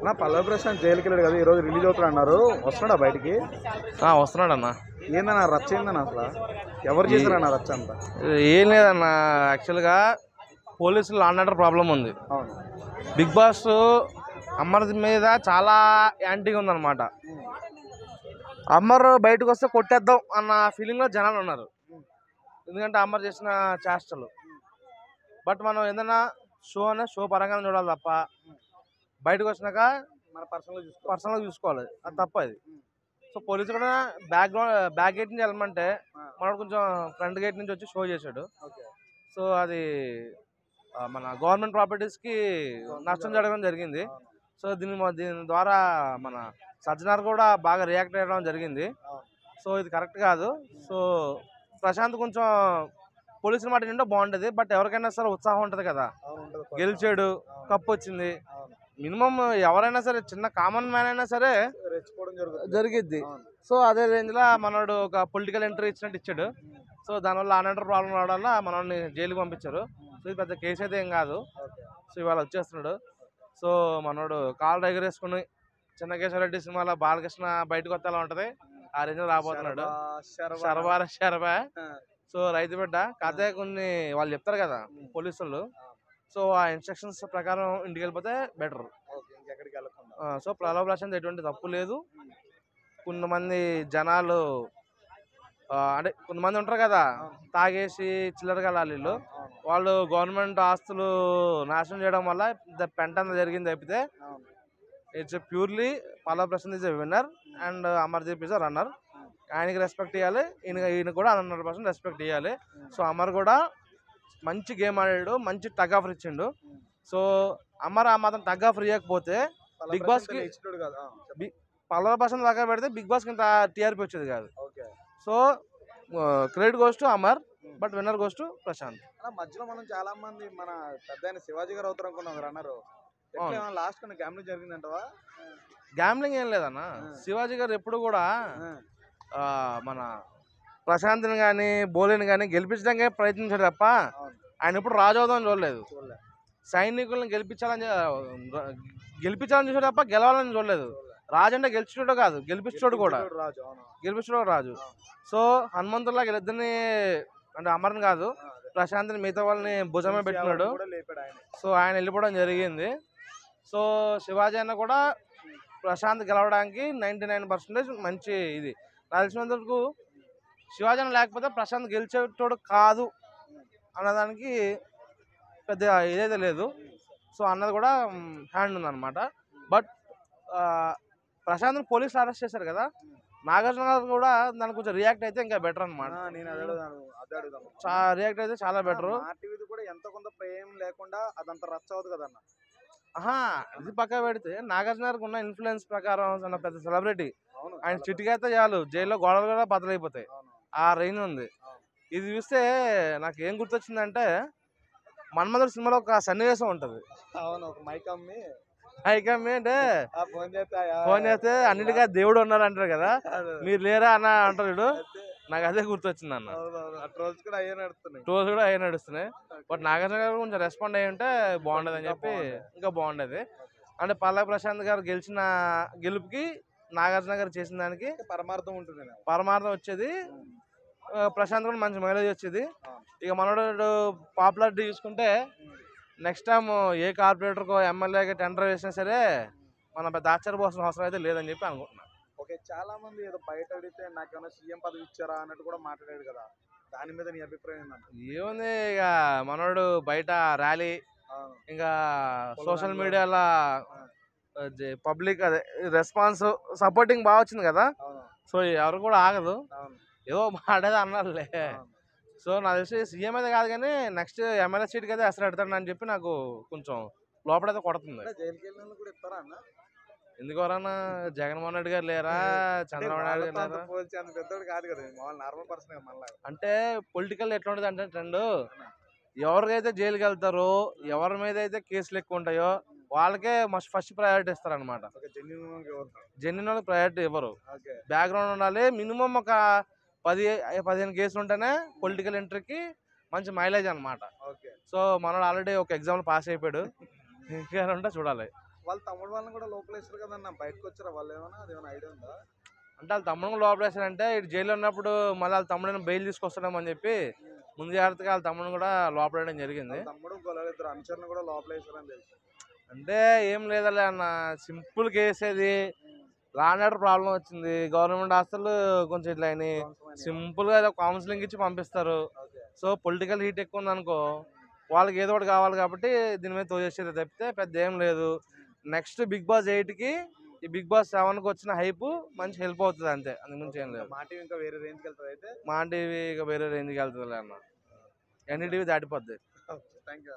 నా పల్లవి ప్రశాంత్ జైలుకి వెళ్ళాడు కదా, ఈరోజు రిలీజ్ అవుతాడు అన్నారు. వస్తున్నాడా బయటికి? వస్తున్నాడు అన్న. ఏందన్నా రచ్చ? ఏందన్నా అసలు ఎవరు చేశారన్న రచ్చ అంతా? ఏం లేదన్న, యాక్చువల్గా పోలీసులు లా అండ్ ఆర్డర్ ప్రాబ్లం ఉంది. అవును. బిగ్ బాస్ అమర్ మీద చాలా యాంటీగా ఉందన్నమాట. అమర్ బయటకు వస్తే కొట్టేద్దాం అన్న ఫీలింగ్లో జనాలు ఉన్నారు, ఎందుకంటే అమర్ చేసిన చేష్టలు. బట్ మనం ఏదైనా షో పరంగా చూడాలి తప్ప బయటకు వచ్చినాక మన పర్సనల్గా చూసుకోవాలి, అది తప్ప అది. సో పోలీసు కూడా బ్యాక్ గేట్ నుంచి వెళ్ళమంటే మనకు కొంచెం ఫ్రంట్ గేట్ నుంచి వచ్చి షో చేశాడు. సో అది మన గవర్నమెంట్ ప్రాపర్టీస్కి నష్టం జరగడం జరిగింది. సో దీని ద్వారా మన సజ్జనార్ కూడా బాగా రియాక్ట్ అయ్యడం జరిగింది. సో ఇది కరెక్ట్ కాదు. సో ప్రశాంత్ కొంచెం పోలీసుల మాట నిండా బాగుంటుంది. బట్ ఎవరికైనా సరే ఉత్సాహం ఉంటుంది కదా, గెలిచాడు, కప్పు వచ్చింది. మినిమం ఎవరైనా సరే చిన్న కామన్ మ్యాన్ అయినా సరే జరిగిద్ది. సో అదే రేంజ్లో మనోడు ఒక పొలిటికల్ ఎంట్రీ ఇచ్చినట్టు ఇచ్చాడు. సో దానివల్ల ఆనంటర్ ప్రాబ్లం రావడం వల్ల మనల్ని జైలుకి పంపించారు. సో ఇది పెద్ద కేసు అయితే ఏం కాదు. సో ఇవాళ వచ్చేస్తున్నాడు. సో మనోడు కాలు ఎగరేసుకుని చిన్నకేశ్వరరెడ్డి సినిమాలో బాలకృష్ణ బయటకు వస్తే ఎలా ఉంటుంది ఆ రేంజ్ రాబోతున్నాడు. శరబా. సో రైతు బిడ్డ కథ కొన్ని వాళ్ళు చెప్తారు కదా పోలీసులు. సో ఆ ఇన్స్ట్రక్షన్స్ ప్రకారం ఇంటికి వెళ్ళిపోతే బెటర్. సో పల్లవి ప్రశాంత్ ఎటువంటి తప్పు లేదు. కొంతమంది జనాలు అంటే కొంతమంది ఉంటారు కదా తాగేసి చిల్లరగా వీళ్ళు, వాళ్ళు గవర్నమెంట్ ఆస్తులు నాశనం చేయడం వల్ల పెంట అంతా జరిగింది తప్పితే it's purely Pallavi Prashanth is a winner and Amardeep is a runner. ఆయనకి రెస్పెక్ట్ ఇవ్వాలి, ఈయన కూడా 100% రెస్పెక్ట్ ఇవ్వాలి. సో అమర్ కూడా మంచి గేమ్ ఆడాడు, మంచి టగ్ ఆఫర్ ఇచ్చిండు. సో అమర్ ఆ మాత్రం టగ్ ఆఫర్ ఇవ్వకపోతే బిగ్ బాస్ కి పల్లవి ప్రశాంత్ దాకా పెడితే బిగ్ బాస్ కి ఇంత టీఆర్పీ వచ్చేది కాదు. So credit goes to Amar, but winner goes to Prashanth. మధ్యలో మనం చాలా మంది మన పెద్ద శివాజీ గారు అవుతారు అనుకున్నాం, రన్నర్. లాస్ట్ కన్నా గ్యాంబ్లింగ్ జరిగిందంటవా? గ్యాంబ్లింగ్ ఏం లేదన్న. శివాజీ గారు ఎప్పుడు కూడా మన ప్రశాంత్ని కానీ బోలేని కానీ గెలిపించడానికి ప్రయత్నించాడు తప్ప ఆయన ఎప్పుడు రాజు అవుదామని చూడలేదు. సైనికులను గెలిపించాలని చూసాడు తప్ప గెలవాలని చూడలేదు. రాజు అంటే గెలిచేటోడు కాదు, గెలిపించాడు కూడా. రాజు. సో హనుమంతుల్లా వీళ్ళిద్దరిని అంటే అమర్ని కాదు ప్రశాంత్ని మిగతా వాళ్ళని భుజమే పెట్టినాడు. సో ఆయన వెళ్ళిపోవడం జరిగింది. సో శివాజీ అన్న కూడా ప్రశాంత్ గెలవడానికి 99% మంచి ఇది. నాకు తెలిసినందుకు శివాజీ అన్న లేకపోతే ప్రశాంత్ గెలిచేటోడు కాదు అన్నదానికి పెద్ద ఇదైతే లేదు. సో అన్నది కూడా హ్యాండ్ ఉందన్నమాట. బట్ ప్రశాంత్ని పోలీసులు అరెస్ట్ చేశారు కదా, నాగార్జున గారు కూడా దానికి కొంచెం రియాక్ట్ అయితే ఇంకా బెటర్ అనమాట. రియాక్ట్ అయితే చాలా బెటర్. ఎంత కొంత ప్రేమ లేకుండా అదంతా రచ్చ అవుతుంది కదన్న. ఇది పక్క పెడితే నాగార్జున గారికి ఉన్న ఇన్ఫ్లుయెన్స్ ప్రకారం పెద్ద సెలబ్రిటీ, ఆయన చిటికి అయితే చాలు జైల్లో గొడవలు కూడా బదులైపోతాయి, ఆ రేంజ్ ఉంది. ఇది చూస్తే నాకు ఏం గుర్తొచ్చిందంటే మన్మధుడు సినిమాలో ఒక సన్నివేశం ఉంటది. మైకమ్మి అంటే ఫోన్ చేస్తే అన్నిటిగా దేవుడు ఉన్నారు అంటారు కదా, మీరు లేరా అన్న అంటారు. నాకు అదే గుర్తొచ్చింది అన్న. ట్రోల్స్ కూడా అయ్యే నడుస్తున్నాయి. బట్ నాగార్జున గారు కొంచెం రెస్పాండ్ అయ్యి ఉంటే బాగుండేది అని చెప్పి ఇంకా బాగుండేది. అంటే పల్లవి ప్రశాంత్ గారు గెలిచిన గెలుపుకి నాగార్జున గారు చేసిన దానికి పరమార్థం వచ్చేది. ప్రశాంత్ కూడా మంచి మైలేజ్ వచ్చేది. ఇక మనోడు పాపులారిటీ చూసుకుంటే నెక్స్ట్ టైం ఏ కార్పొరేటర్కో ఎమ్మెల్యేకి టెండర్ వేసినా సరే మనం పెద్ద ఆశ్చర్యపోవాల్సిన అవసరం అయితే లేదని చెప్పి అనుకుంటున్నాను. ఓకే, చాలా మంది ఏదో బయట అడిగితే నాకేమైనా సీఎం పదవి ఇచ్చారా అన్నట్టు కూడా మాట్లాడాడు కదా, దాని మీద నీ అభిప్రాయం ఏంటంటే? ఏముంది, ఇక మనోడు బయట ర్యాలీ ఇంకా సోషల్ మీడియాలో పబ్లిక్ అదే రెస్పాన్స్ సపోర్టింగ్ బాగా వచ్చింది కదా. సో ఎవరు కూడా ఆగదు, ఏదో మాడేది అన్నారులే. సో నాకు తెలిసి సీఎం అయితే కాదు కానీ నెక్స్ట్ ఎమ్మెల్యే సీట్కి అయితే అసలు పెడతాడని చెప్పి నాకు కొంచెం లోపలైతే కొడుతుంది. ఎందుకు ఎవరన్నా జగన్మోహన్ రెడ్డి గారు లేరా, చంద్రబాబు నాయుడు గారు లేరా? అంటే పొలిటికల్ ఎట్లా ఉంటుంది అంటే ట్రెండ్, ఎవరికైతే జైలుకి వెళ్తారో ఎవరి మీద అయితే కేసులు ఎక్కువ ఉంటాయో వాళ్ళకే ఫస్ట్ ప్రయారిటీ ఇస్తారనమాట. జెన్యున్ వాళ్ళకి ప్రయారిటీ ఇవ్వరు. బ్యాక్గ్రౌండ్ ఉండాలి, మినిమం ఒక 10-15 కేసులు ఉంటేనే పొలిటికల్ ఎంట్రీకి మంచి మైలేజ్ అనమాట. సో మనోడు ఆల్రెడీ ఒక ఎగ్జామ్ పాస్ అయిపోయాడు, ఇంకా ఉంటే చూడాలి. వాళ్ళ తమ్ముడు వాళ్ళని కూడా లోపలేసారు కదన్న, బయటకు వచ్చారా వాళ్ళు? ఏమైనా అదేమైనా ఐడియా ఉందా? అంటే వాళ్ళ తమ్ముడు లోపలేసారంటే ఇటు జైల్లో ఉన్నప్పుడు మళ్ళీ వాళ్ళ తమ్ముడిని బెయిల్ తీసుకొస్తాడేమని చెప్పి ముందు జాగ్రత్తగా వాళ్ళ తమ్ముడిని కూడా లోపలేయడం జరిగింది. తమ్ముడు గొల్లలు ఇద్దరు అనుచరుని కూడా లోపలేసారని తెలుసు. అంటే ఏం లేదలే అన్న, సింపుల్ కేసు అది. లా అండ్ ఆర్డర్ ప్రాబ్లం వచ్చింది, గవర్నమెంట్ హాస్టల్ కొంచెం ఇట్లా అని సింపుల్ గా ఏదో కౌన్సిలింగ్ ఇచ్చి పంపిస్తారు. సో పొలిటికల్ హీట్ ఎక్కువ ఉంది అనుకో, వాళ్ళకి ఏదో ఒకటి కావాలి కాబట్టి దీని మీద తోచేసేది తప్పితే పెద్ద ఏం లేదు. నెక్స్ట్ బిగ్ బాస్ 8కి ఈ బిగ్ బాస్ 7కి వచ్చిన హైప్ మంచి హెల్ప్ అవుతుంది అంతే, అందుగురించి ఏం లేదు. మా టీవీ ఇంకా వేరే రేంజ్కి వెళ్తుంది అయితే. మా టీవీ ఇక వేరే రేంజ్కి వెళ్తుంది అన్న, ఎన్డీటీవీ దాటిపోద్ది. Thank you.